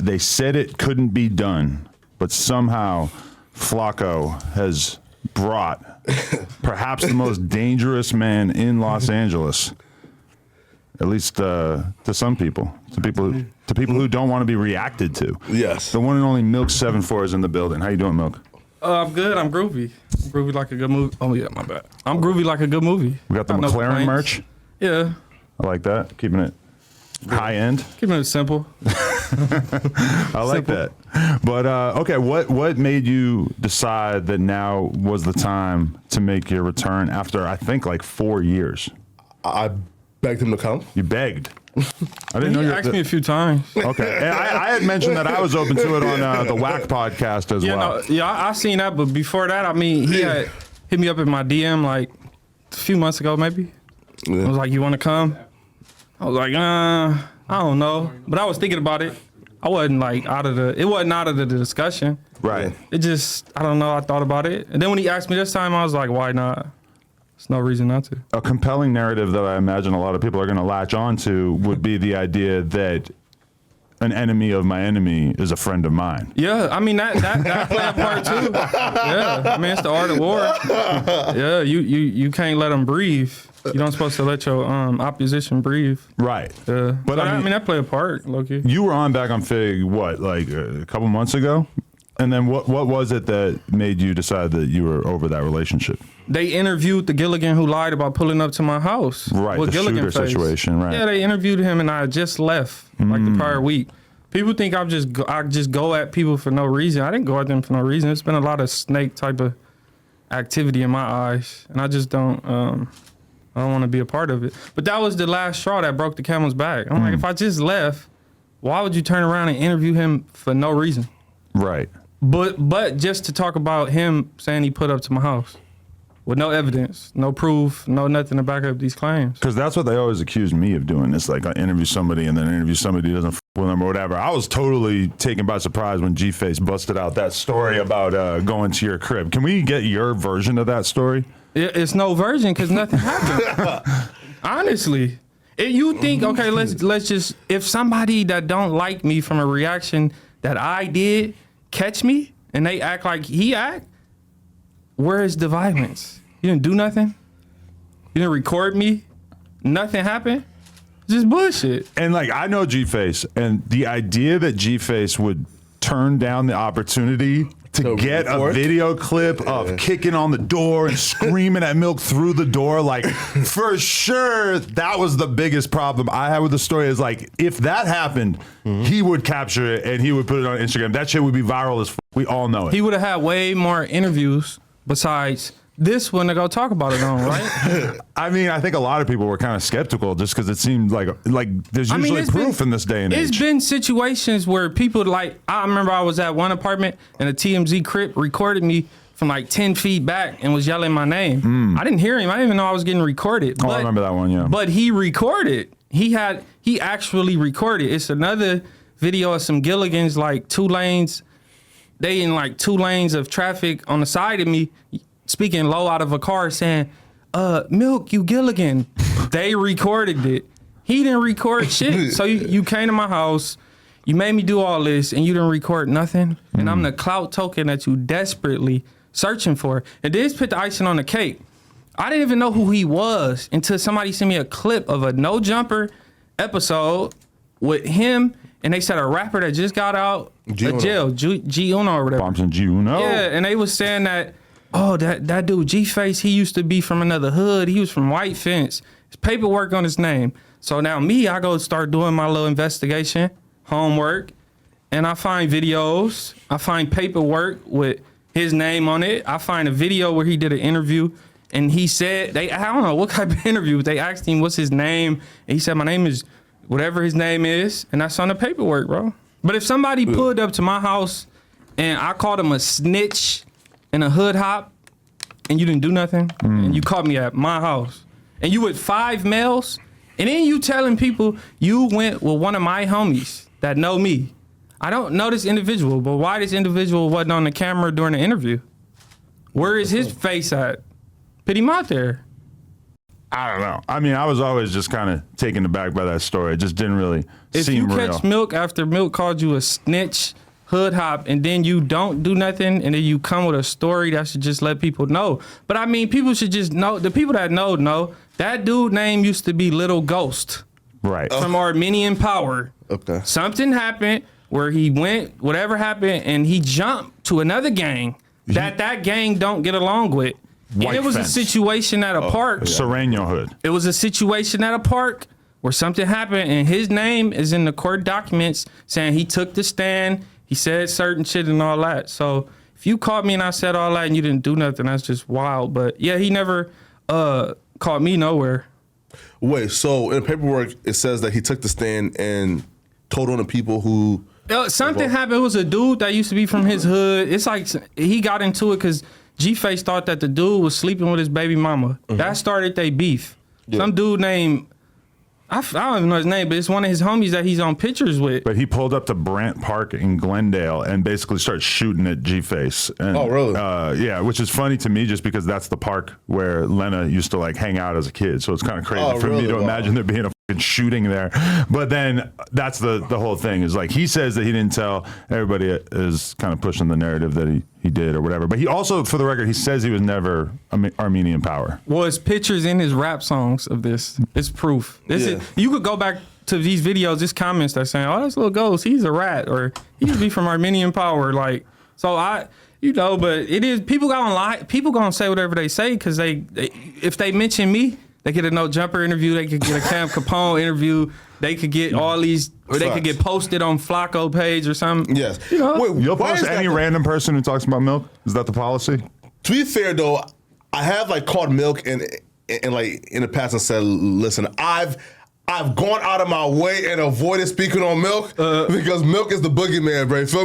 they said it couldn't be done, but somehow Flacco has brought perhaps the most dangerous man in Los Angeles, at least to some people, to people who don't want to be reacted to. Yes. The one and only Milk74 is in the building. How you doing, Milk? I'm good. I'm groovy. I'm groovy like a good movie. Oh, yeah, my bad. I'm groovy like a good movie. We got the McLaren merch. Yeah. I like that. Keeping it high end. Keeping it simple. I like that. But, okay, what made you decide that now was the time to make your return after, I think, like 4 years? I begged him to come. You begged. I didn't know you asked me a few times. Okay. And I had mentioned that I was open to it on the Whack podcast as well. I seen that, but before that, I mean, he had hit me up in my DM like a few months ago, maybe. Yeah. I was like, "You want to come?" I was like, I don't know," but I was thinking about it. I wasn't like it wasn't out of the discussion. Right. It just, I don't know. I thought about it, and then when he asked me this time, I was like, "Why not?" There's no reason not to. A compelling narrative that I imagine a lot of people are going to latch on to would be the idea that an enemy of my enemy is a friend of mine. Yeah, I mean, that play a part too. Yeah, I mean, it's the art of war. Yeah, you can't let them breathe. You don't supposed to let your opposition breathe. Right. Yeah. But I mean, that play a part, low-key. You were on Back on Fig, what, like a couple months ago? And then what was it that made you decide that you were over that relationship? They interviewed the Gilligan who lied about pulling up to my house. Right, with the Gilligan shooter situation, right. Yeah, they interviewed him and I just left like the prior week. People think I just go at people for no reason. I didn't go at them for no reason. It's been a lot of snake type of activity in my eyes, and I just don't want to be a part of it. But that was the last straw that broke the camel's back. I'm like, if I just left, why would you turn around and interview him for no reason? Right. But just to talk about him saying he put up to my house with no evidence, no proof, no nothing to back up these claims. Because that's what they always accuse me of doing. It's like I interview somebody and then interview somebody who doesn't f with them or whatever. I was totally taken by surprise when G-Face busted out that story about going to your crib. Can we get your version of that story? It's no version because nothing happened. Honestly. You think, okay, let's just, if somebody that don't like me from a reaction that I did catch me and they act like he act, where is the violence? You didn't do nothing? You didn't record me? Nothing happened? Just bullshit. And like, I know G-Face, and the idea that G-Face would turn down the opportunity to get a video clip of kicking on the door and screaming at Milk through the door, like, for sure, that was the biggest problem I had with the story. Is like, if that happened, he would capture it and he would put it on Instagram. That shit would be viral as f. We all know it. He would have had way more interviews besides this one to go talk about it on, right? I mean, I think a lot of people were kind of skeptical just because it seemed like there's usually proof in this day and age. It's been situations where people like, I remember I was at one apartment and a TMZ Crip recorded me from like 10 feet back and was yelling my name. I didn't hear him. I didn't even know I was getting recorded. I remember that one, yeah. But he recorded. He actually recorded. It's another video of some Gilligans, like 2 lanes. They in like 2 lanes of traffic on the side of me, speaking low out of a car saying, Milk, you Gilligan. They recorded it. He didn't record shit. So you came to my house, you made me do all this, and you didn't record nothing. And I'm the clout token that you desperately searching for. And this put the icing on the cake. I didn't even know who he was until somebody sent me a clip of a No Jumper episode with him, and they said a rapper that just got out of jail, G-Uno or whatever. Bombs and G-Uno. Yeah, and they was saying that, oh, that dude G-Face, he used to be from another hood. He was from White Fence. His paperwork on his name. So now I go start doing my little investigation, homework, and I find videos. I find paperwork with his name on it. I find a video where he did an interview, and he said, I don't know what type of interview, but they asked him what's his name, and he said, my name is whatever his name is, and that's on the paperwork, bro. But if somebody pulled up to my house and I called him a snitch and a hood hop, and you didn't do nothing, and you caught me at my house, and you with 5 males, and then you telling people you went with one of my homies that know me. I don't know this individual, but why this individual wasn't on the camera during the interview? Where is his face at? Put him out there. I don't know. I mean, I was always just kind of taken aback by that story. It just didn't really seem real. If you catch Milk after Milk called you a snitch, hood hop, and then you don't do nothing, and then you come with a story, that should just let people know. But I mean, people should just know. The people that know that dude name used to be Little Ghost, right? From Armenian Power. Okay. Something happened where he went, whatever happened, and he jumped to another gang that gang don't get along with. And it was a situation at a park. Sereno Hood. It was a situation at a park where something happened, and his name is in the court documents saying he took the stand, he said certain shit and all that. So if you caught me and I said all that and you didn't do nothing, that's just wild. But yeah, he never caught me nowhere. Wait, so in the paperwork, it says that he took the stand and told on the people who... Something happened. It was a dude that used to be from his hood. It's like he got into it because G-Face thought that the dude was sleeping with his baby mama. That started their beef. Yeah. Some dude named, I don't even know his name, but it's one of his homies that he's on pictures with. But he pulled up to Brant Park in Glendale and basically started shooting at G-Face. And, oh, really? Yeah, which is funny to me just because that's the park where Lena used to like hang out as a kid. So it's kind of crazy for me to imagine there being a fucking shooting there. But then that's the whole thing is like he says that he didn't tell. Everybody is kind of pushing the narrative that he did or whatever. But he also, for the record, he says he was never Armenian Power. Well, it's pictures in his rap songs of this. It's proof. You could go back to these videos, these comments that saying, "Oh, that's Little Ghost. He's a rat," or "He used to be from Armenian Power." Like, so but it is people gonna lie. People gonna say whatever they say because they if they mention me, they get a No Jumper interview. They could get a Cam Capone interview. They could get all these, or they could get posted on Flacco page or something. Yes. Wait, you'll post any random person who talks about Milk? Is that the policy? To be fair, though, I have like called Milk and like in the past and said, listen, I've gone out of my way and avoided speaking on Milk because Milk is the boogeyman, bro. You feel me?